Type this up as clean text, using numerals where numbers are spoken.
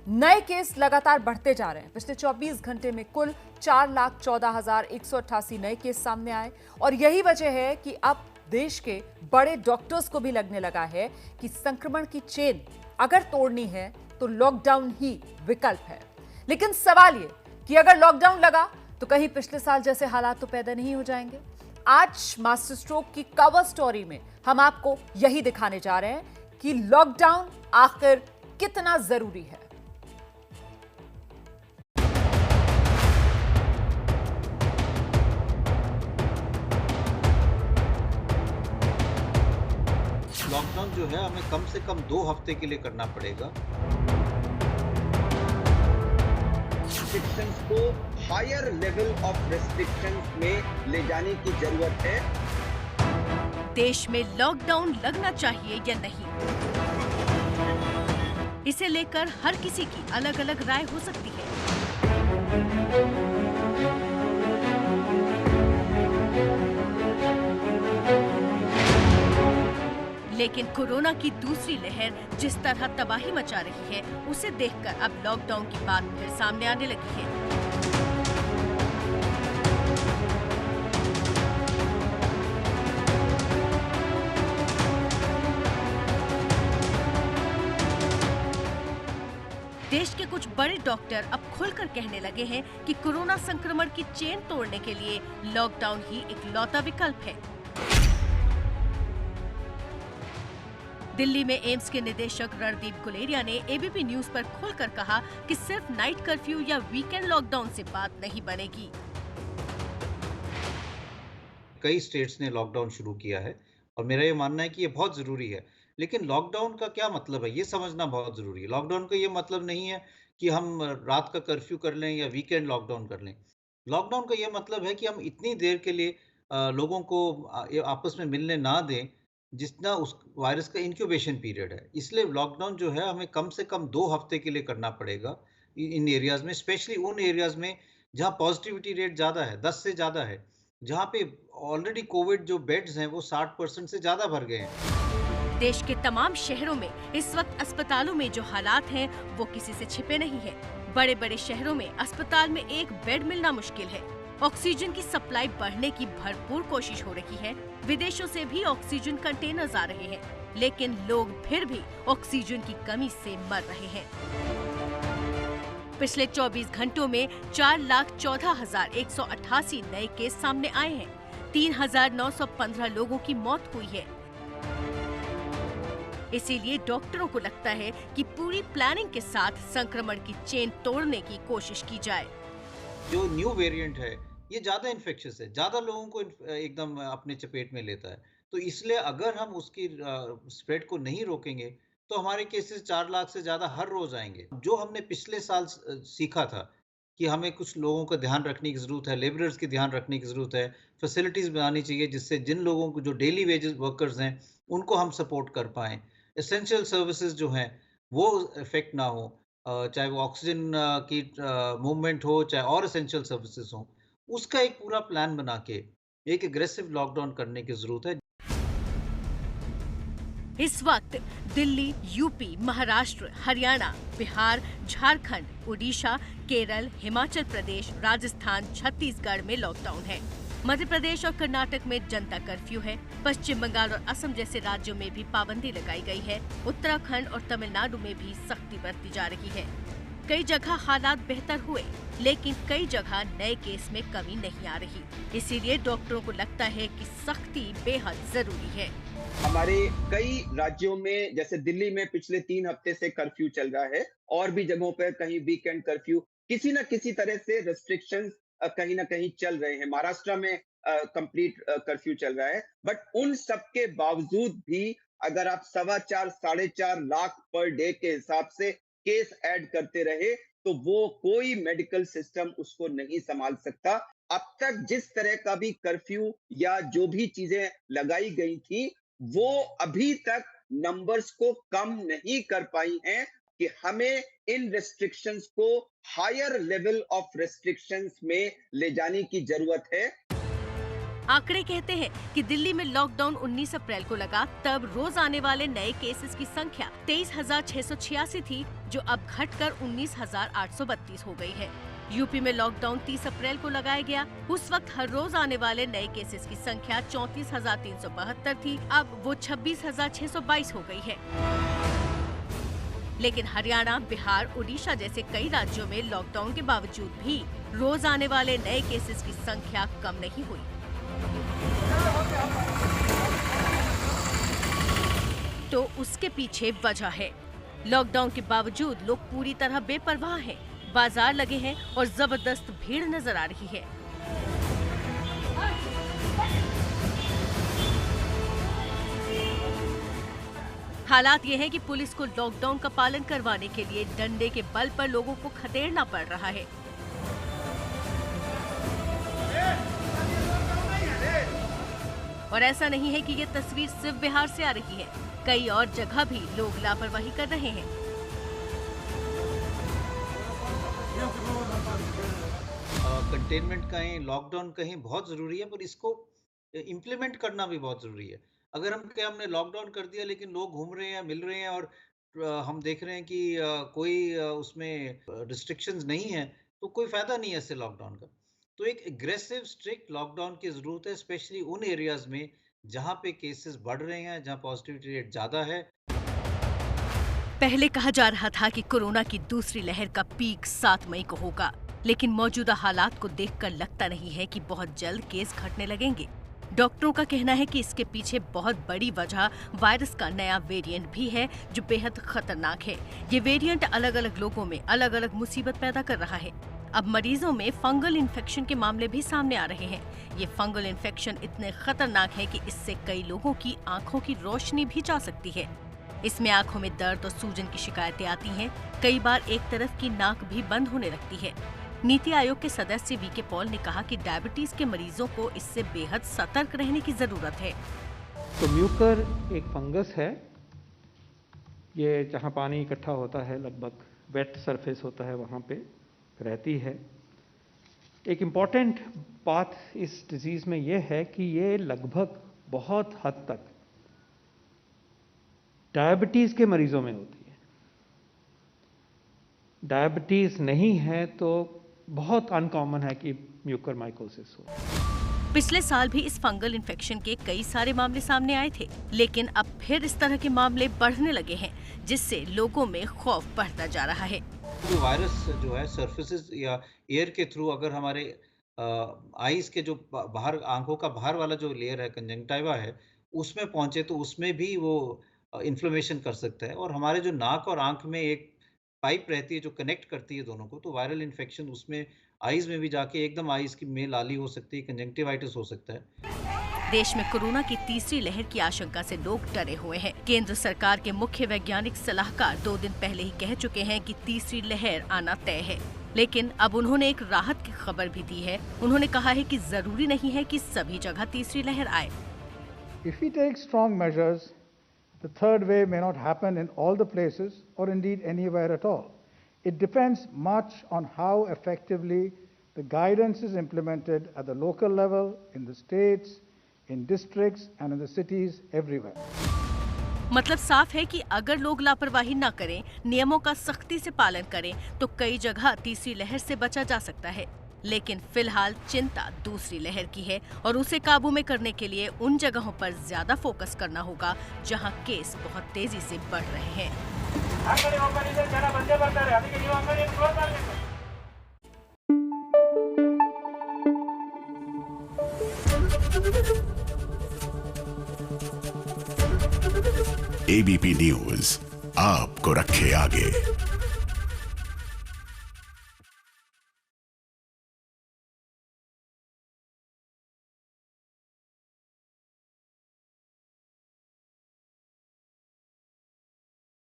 नए केस लगातार बढ़ते जा रहे हैं। पिछले 24 घंटे में कुल 4,14,188 नए केस सामने आए और यही वजह है कि अब देश के बड़े डॉक्टर्स को भी लगने लगा है कि संक्रमण की चेन अगर तोड़नी है तो लॉकडाउन ही विकल्प है। लेकिन सवाल ये कि अगर लॉकडाउन लगा तो कहीं पिछले साल जैसे हालात तो पैदा नहीं हो जाएंगे। आज मास्टर स्ट्रोक की कवर स्टोरी में हम आपको यही दिखाने जा रहे हैं कि लॉकडाउन आखिर कितना जरूरी है। लॉकडाउन जो है हमें कम से कम 2 हफ्ते के लिए करना पड़ेगा। रिस्ट्रिक्शंस को हायर लेवल ऑफ रिस्ट्रिक्शंस में ले जाने की जरूरत है। देश में लॉकडाउन लगना चाहिए या नहीं, इसे लेकर हर किसी की अलग अलग राय हो सकती है। लेकिन कोरोना की दूसरी लहर जिस तरह तबाही मचा रही है, उसे देखकर अब लॉकडाउन की बात फिर सामने आने लगी है। देश के कुछ बड़े डॉक्टर अब खुलकर कहने लगे हैं कि कोरोना संक्रमण की चेन तोड़ने के लिए लॉकडाउन ही इकलौता विकल्प है। दिल्ली में एम्स के निदेशक रणदीप गुलेरिया ने एबीपी न्यूज पर खुलकर कहा कि सिर्फ नाइट कर्फ्यू या वीकेंड लॉकडाउन से बात नहीं बनेगी। कई स्टेट्स ने लॉकडाउन शुरू किया है और मेरा ये मानना है कि ये बहुत जरूरी है। लेकिन लॉकडाउन का क्या मतलब है, ये समझना बहुत जरूरी है। लॉकडाउन का ये मतलब नहीं है कि हम रात का कर्फ्यू कर लें या वीकेंड लॉकडाउन कर लें। लॉकडाउन का ये मतलब है कि हम इतनी देर के लिए लोगों को आपस में मिलने ना दें जितना उस वायरस का इंक्यूबेशन पीरियड है। इसलिए लॉकडाउन जो है हमें कम से कम 2 हफ्ते के लिए करना पड़ेगा इन एरियाज में, स्पेशली उन एरियाज में जहां पॉजिटिविटी रेट ज़्यादा है, 10 से ज़्यादा है, जहां पे ऑलरेडी कोविड जो बेड्स हैं वो 60% से ज़्यादा भर गए हैं। देश के तमाम शहरों में इस वक्त अस्पतालों में जो हालात हैं वो किसी से छिपे नहीं है। बड़े बड़े शहरों में अस्पताल में एक बेड मिलना मुश्किल है। ऑक्सीजन की सप्लाई बढ़ने की भरपूर कोशिश हो रही है। विदेशों से भी ऑक्सीजन कंटेनर्स आ रहे हैं, लेकिन लोग फिर भी ऑक्सीजन की कमी से मर रहे हैं। पिछले 24 घंटों में 4,14,188 नए केस सामने आए हैं। 3,915 लोगों की मौत हुई है। इसीलिए डॉक्टरों को लगता है कि पूरी प्लानिंग के साथ संक्रमण की चेन तोड़ने की कोशिश की जाए। जो न्यू वेरिएंट है ये ज़्यादा इन्फेक्शियस है, ज़्यादा लोगों को एकदम अपने चपेट में लेता है। तो इसलिए अगर हम उसकी स्प्रेड को नहीं रोकेंगे तो हमारे केसेस 4 लाख से ज़्यादा हर रोज आएंगे। जो हमने पिछले साल सीखा था कि हमें कुछ लोगों का ध्यान रखने की ज़रूरत है, लेबरर्स की ध्यान रखने की ज़रूरत है, फैसिलिटीज़ बनानी चाहिए जिससे जिन लोगों को जो डेली वेजेस वर्कर्स हैं उनको हम सपोर्ट कर पाएँ। एसेंशियल सर्विसेज जो हैं वो इफेक्ट ना हो, चाहे वो ऑक्सीजन की मूवमेंट हो, चाहे और एसेंशियल सर्विसेज हो, उसका एक पूरा प्लान बना के एक एग्रेसिव लॉकडाउन करने की जरूरत है। इस वक्त दिल्ली, यूपी, महाराष्ट्र, हरियाणा, बिहार, झारखंड, उड़ीसा, केरल, हिमाचल प्रदेश, राजस्थान, छत्तीसगढ़ में लॉकडाउन है। मध्य प्रदेश और कर्नाटक में जनता कर्फ्यू है। पश्चिम बंगाल और असम जैसे राज्यों में भी पाबंदी लगाई गई है। उत्तराखंड और तमिलनाडु में भी सख्ती बरती जा रही है। कई जगह हालात बेहतर हुए, लेकिन कई जगह नए केस में कमी नहीं आ रही। इसीलिए डॉक्टरों को लगता है कि सख्ती बेहद जरूरी है। हमारे कई राज्यों में, जैसे दिल्ली में पिछले 3 हफ्ते से कर्फ्यू चल रहा है, और भी जगहों पर कहीं वीकेंड कर्फ्यू, किसी न किसी तरह से रिस्ट्रिक्शंस कहीं ना कहीं चल रहे हैं। महाराष्ट्र में कंप्लीट कर्फ्यू चल रहा है। बट उन सब के बावजूद भी अगर आप 4.25 साढ़े 4 लाख पर डे के हिसाब से केस ऐड करते रहे तो वो कोई मेडिकल सिस्टम उसको नहीं संभाल सकता। अब तक जिस तरह का भी कर्फ्यू या जो भी चीजें लगाई गई थी वो अभी तक नंबर्स को कम नहीं कर पाई हैं कि हमें इन रेस्ट्रिक्शंस को हायर लेवल ऑफ रेस्ट्रिक्शंस में ले जाने की जरूरत है। आंकड़े कहते हैं कि दिल्ली में लॉकडाउन 19 अप्रैल को लगा, तब रोज आने वाले नए केसेस की संख्या 23,686 थी, जो अब घटकर 19,832 हो गई है। यूपी में लॉकडाउन 30 अप्रैल को लगाया गया। उस वक्त हर रोज आने वाले नए केसेस की संख्या 34,372 थी, अब वो 26,622 हो गई है। लेकिन हरियाणा, बिहार, उड़ीसा जैसे कई राज्यों में लॉकडाउन के बावजूद भी रोज आने वाले नए केसेस की संख्या कम नहीं हुई। तो उसके पीछे वजह है, लॉकडाउन के बावजूद लोग पूरी तरह बेपरवाह हैं, बाजार लगे हैं और जबरदस्त भीड़ नजर आ रही है। हालात ये है कि पुलिस को लॉकडाउन का पालन करवाने के लिए डंडे के बल पर लोगों को खदेड़ना पड़ रहा है। और ऐसा नहीं है कि ये तस्वीर सिर्फ बिहार से आ रही है, कई और जगह भी लोग लापरवाही कर रहे हैं। कंटेनमेंट कहें, लॉकडाउन कहें, बहुत ज़रूरी है, पर इसको इम्प्लीमेंट करना भी बहुत ज़रूरी है। अगर हमने लॉकडाउन कर दिया लेकिन लोग घूम रहे हैं, मिल रहे हैं और हम देख रहे हैं कि कोई उसमें रिस्ट्रिक्शंस नहीं है, तो कोई फ़ायदा नहीं है इससे लॉकडाउन का। तो एक एग्रेसिव स्ट्रिक्ट लॉकडाउन की ज़रूरत है, स्पेशली उन एरियाज़ में जहाँ पे केसेस बढ़ रहे हैं, जहाँ पॉजिटिविटी रेट ज़्यादा है। पहले कहा जा रहा था कि कोरोना की दूसरी लहर का पीक 7 मई को होगा, लेकिन मौजूदा हालात को देखकर लगता नहीं है कि बहुत जल्द केस घटने लगेंगे। डॉक्टरों का कहना है कि इसके पीछे बहुत बड़ी वजह वायरस का नया वेरिएंट भी है, जो बेहद खतरनाक है। ये वेरिएंट अलग अलग लोगों में अलग अलग मुसीबत पैदा कर रहा है। अब मरीजों में फंगल इन्फेक्शन के मामले भी सामने आ रहे हैं। ये फंगल इन्फेक्शन इतने खतरनाक है कि इससे कई लोगों की आंखों की रोशनी भी जा सकती है। इसमें आंखों में दर्द और सूजन की शिकायतें आती हैं। कई बार एक तरफ की नाक भी बंद होने लगती है। नीति आयोग के सदस्य वीके पॉल ने कहा कि डायबिटीज के मरीजों को इससे बेहद सतर्क रहने की जरूरत है। तो म्यूकर एक फंगस है, ये जहाँ पानी इकट्ठा होता है, लगभग वेट सरफेस होता है, वहाँ पे रहती है। एक इम्पॉर्टेंट बात इस डिजीज में ये है कि ये लगभग बहुत हद तक डायबिटीज के मरीजों में होती है। डायबिटीज नहीं है तो बहुत अनकॉमन है कि म्यूकरमाइकोसिस हो। पिछले साल भी इस फंगल इन्फेक्शन के कई सारे मामले सामने आए थे, लेकिन अब फिर इस तरह के मामले बढ़ने लगे हैं, जिससे लोगों में खौफ बढ़ता जा रहा है। जो वायरस जो है सरफेसेस या एयर के थ्रू अगर हमारे आईज के जो बाहर, आंखों का बाहर वाला जो लेयर है, कंजंक्टिवा है, उसमें पहुंचे तो उसमें भी वो इन्फ्लेमेशन कर सकता है। और हमारे जो नाक और आंख में एक पाइप रहती है जो कनेक्ट करती है दोनों को, तो वायरल इन्फेक्शन उसमें आईज में भी जाके एकदम आईज की में लाली हो सकती है, कंजंक्टिवाइटिस हो सकता है। देश में कोरोना की तीसरी लहर की आशंका से लोग डरे हुए हैं। केंद्र सरकार के मुख्य वैज्ञानिक सलाहकार 2 दिन पहले ही कह चुके हैं कि तीसरी लहर आना तय है, लेकिन अब उन्होंने एक राहत की खबर भी दी है। उन्होंने कहा है कि जरूरी नहीं है कि सभी जगह तीसरी लहर आए। If we take strong measures, the third wave may not happen in all the places or indeed anywhere at all. It depends much on how effectively the guidance is implemented at the local level, in the states, in districts and in the cities everywhere. मतलब साफ है कि अगर लोग लापरवाही न करें, नियमों का सख्ती से पालन करें, तो कई जगह तीसरी लहर से बचा जा सकता है। लेकिन फिलहाल चिंता दूसरी लहर की है और उसे काबू में करने के लिए उन जगहों पर ज्यादा फोकस करना होगा जहां केस बहुत तेजी से बढ़ रहे हैं। एबीपी न्यूज आपको रखे आगे।